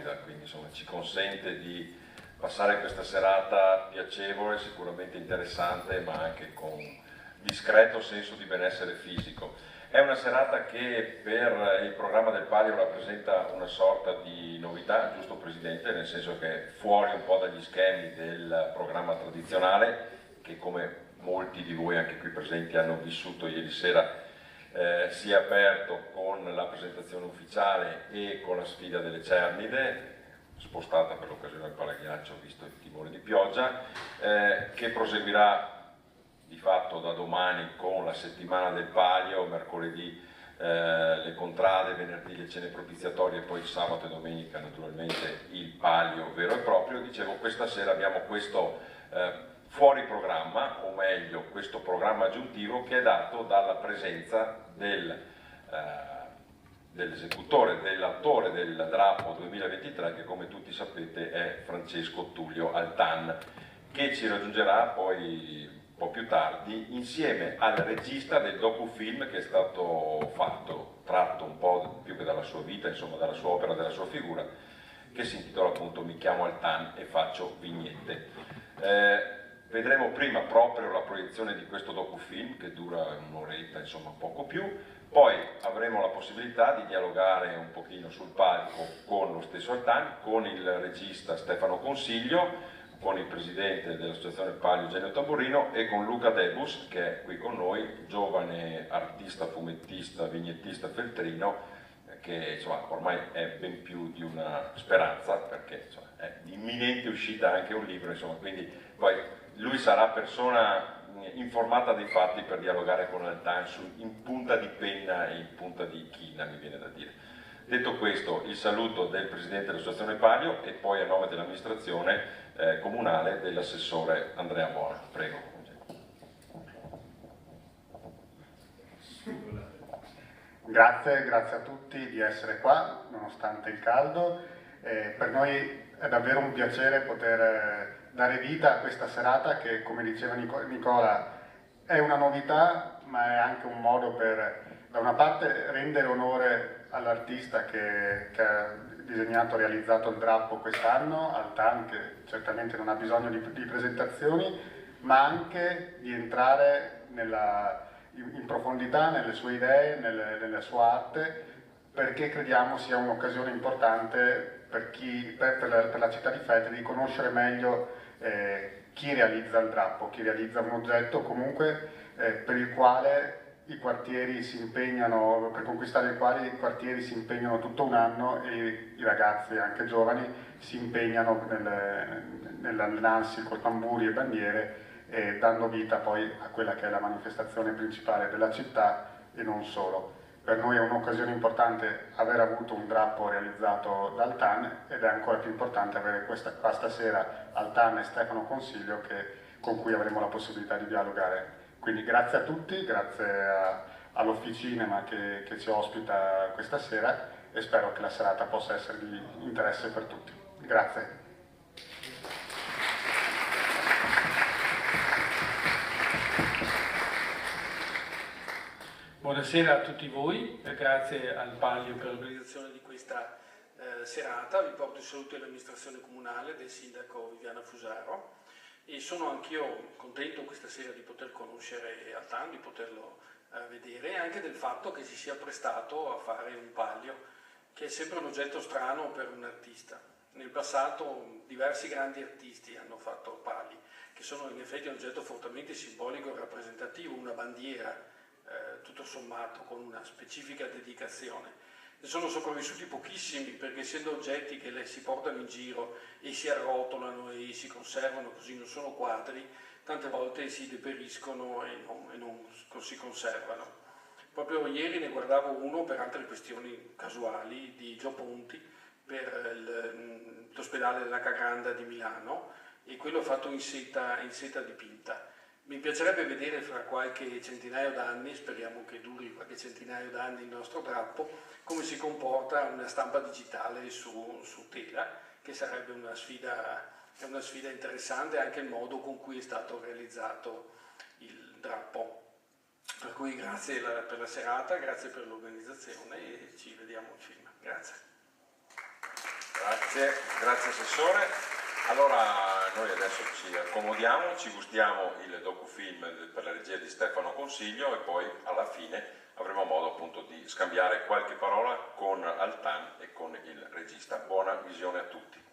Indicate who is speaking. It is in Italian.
Speaker 1: morbida, quindi insomma ci consente di passare questa serata piacevole, sicuramente interessante, ma anche con discreto senso di benessere fisico. È una serata che per il programma del Palio rappresenta una sorta di novità, giusto Presidente, nel senso che è fuori un po' dagli schemi del programma tradizionale, che come molti di voi anche qui presenti hanno vissuto ieri sera, si è aperto con la presentazione ufficiale e con la sfida delle Cernide, spostata per l'occasione al Palaghiaccio visto il timore di pioggia, che proseguirà di fatto da domani con la settimana del Palio, mercoledì le contrade, venerdì le cene propiziatorie e poi sabato e domenica naturalmente il Palio vero e proprio. Dicevo, questa sera abbiamo questo fuori programma, o meglio questo programma aggiuntivo che è dato dalla presenza dell'esecutore, dell'autore del Drappo 2023, che come tutti sapete è Francesco Tullio Altan, che ci raggiungerà poi un po' più tardi insieme al regista del docufilm che è stato fatto, tratto un po' più che dalla sua vita, insomma dalla sua opera, dalla sua figura, che si intitola appunto Mi chiamo Altan e faccio vignette. Vedremo prima proprio la proiezione di questo docufilm che dura un'oretta, insomma poco più, poi avremo la possibilità di dialogare un pochino sul palco con lo stesso Altan, con il regista Stefano Consiglio, con il presidente dell'associazione Palio Eugenio Tamburrino e con Luca Debus, che è qui con noi, giovane artista, fumettista, vignettista feltrino, che insomma, ormai è ben più di una speranza, perché insomma, è di imminente uscita anche un libro, insomma, quindi poi lui sarà persona informata dei fatti per dialogare con Altan in punta di penna e in punta di china, mi viene da dire. Detto questo, il saluto del Presidente dell'Associazione Palio e poi a nome dell'amministrazione comunale dell'assessore Andrea Bona. Prego.
Speaker 2: Grazie a tutti di essere qua, nonostante il caldo. Per noi è davvero un piacere poter dare vita a questa serata che, come diceva Nicola, è una novità, ma è anche un modo per, da una parte, rendere onore all'artista che ha disegnato e realizzato il drappo quest'anno, Altan, che certamente non ha bisogno di presentazioni, ma anche di entrare in profondità nelle sue idee, nella sua arte, perché crediamo sia un'occasione importante per la città di Feltre di conoscere meglio chi realizza il drappo, chi realizza un oggetto comunque per il quale i quartieri si impegnano, per conquistare il quale i quartieri si impegnano tutto un anno e i ragazzi, anche giovani, si impegnano nell'allenarsi con tamburi e bandiere, dando vita poi a quella che è la manifestazione principale della città e non solo. Per noi è un'occasione importante aver avuto un drappo realizzato da Altan ed è ancora più importante avere qua stasera Altan e Stefano Consiglio con cui avremo la possibilità di dialogare. Quindi grazie a tutti, grazie all'Officinema che ci ospita questa sera e spero che la serata possa essere di interesse per tutti. Grazie.
Speaker 3: Buonasera a tutti voi, grazie al Palio per l'organizzazione di questa serata. Vi porto i saluti all'amministrazione comunale del sindaco Viviana Fusaro e sono anch'io contento questa sera di poter conoscere Altan, di poterlo vedere e anche del fatto che si sia prestato a fare un palio, che è sempre un oggetto strano per un artista. Nel passato diversi grandi artisti hanno fatto pali, che sono in effetti un oggetto fortemente simbolico e rappresentativo, una bandiera, tutto sommato con una specifica dedicazione. Ne sono sopravvissuti pochissimi perché essendo oggetti che si portano in giro e si arrotolano e si conservano così, non sono quadri, tante volte si deperiscono e non si conservano. Proprio ieri ne guardavo uno per altre questioni casuali di Gio Ponti per l'ospedale della Cagranda di Milano e quello fatto in seta dipinta. Mi piacerebbe vedere fra qualche centinaio d'anni, speriamo che duri qualche centinaio d'anni il nostro drappo, come si comporta una stampa digitale su tela, che sarebbe una sfida interessante, anche il modo con cui è stato realizzato il drappo. Per cui grazie per la serata, grazie per l'organizzazione e ci vediamo al film. Grazie.
Speaker 1: Grazie Assessore. Allora noi adesso ci accomodiamo, ci gustiamo il docufilm per la regia di Stefano Consiglio e poi alla fine avremo modo appunto di scambiare qualche parola con Altan e con il regista. Buona visione a tutti.